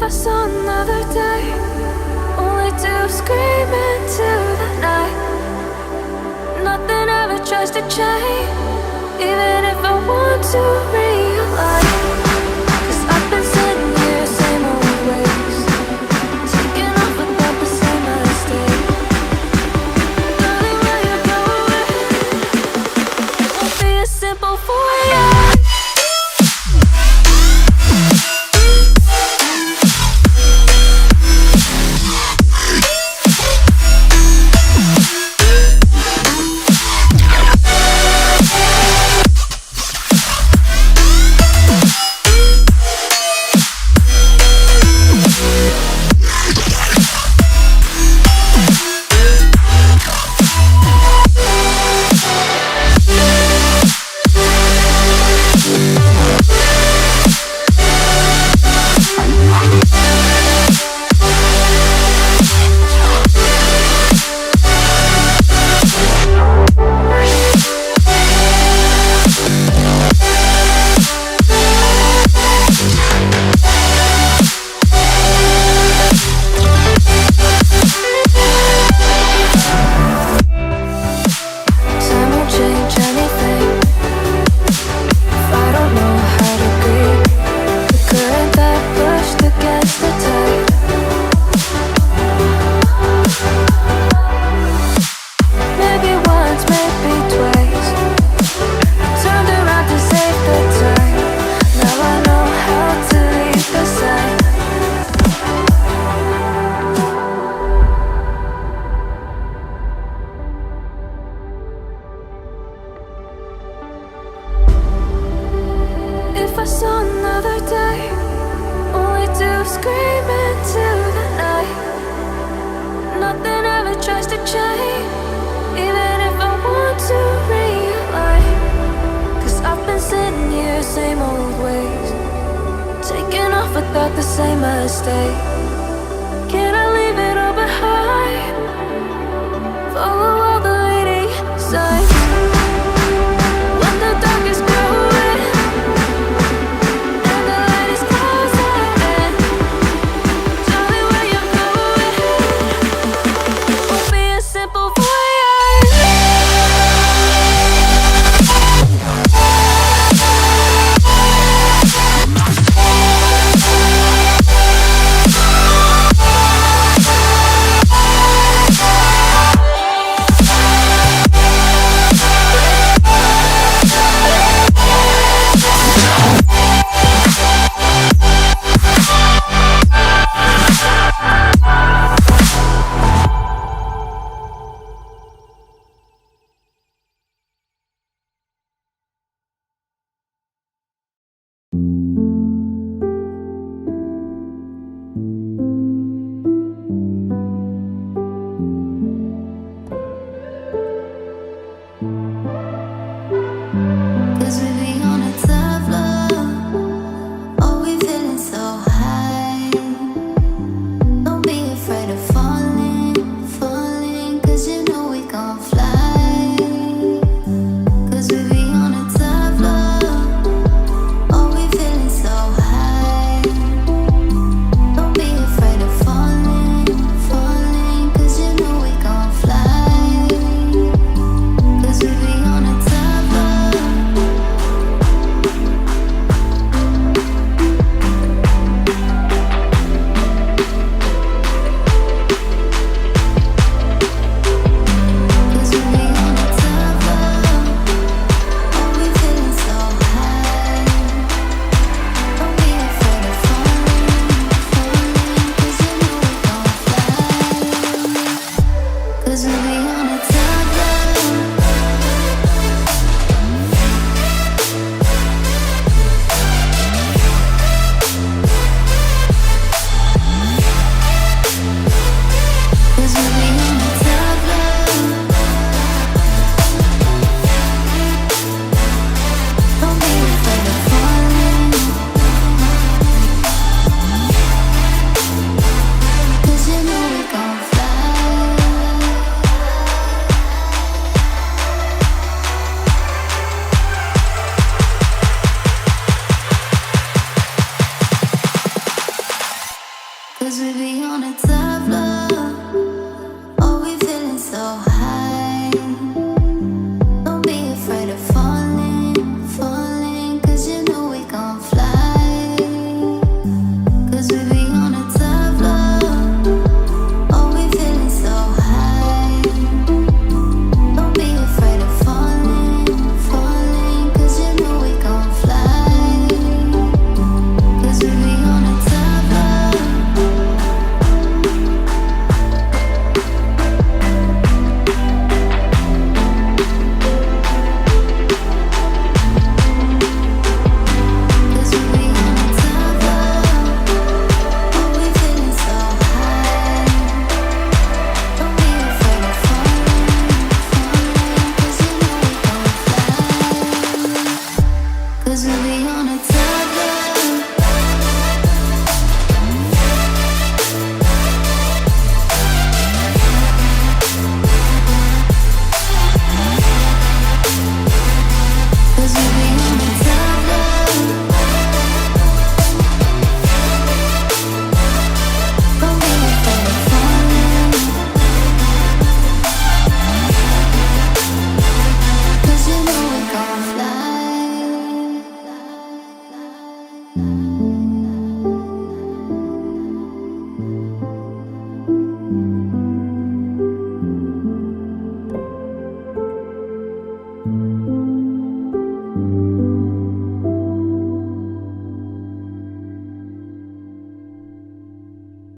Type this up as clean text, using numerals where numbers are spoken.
I saw another day, only to scream into the night. Nothing ever tries to change, even if I want to realize. 'Cause I've been sitting here, same old ways, taking off without the same mistake. Darling, where you going? It won't be as simple for you. If I saw another day, only to scream into the night. Nothing ever tries to change, even if I want to realize. 'Cause I've been sitting here, same old ways, taking off without the same mistake. Can I leave it all behind? Follow all the leading signs. When the dark is growing and the light is closing in, darling, where you going? Won't be as simple for you.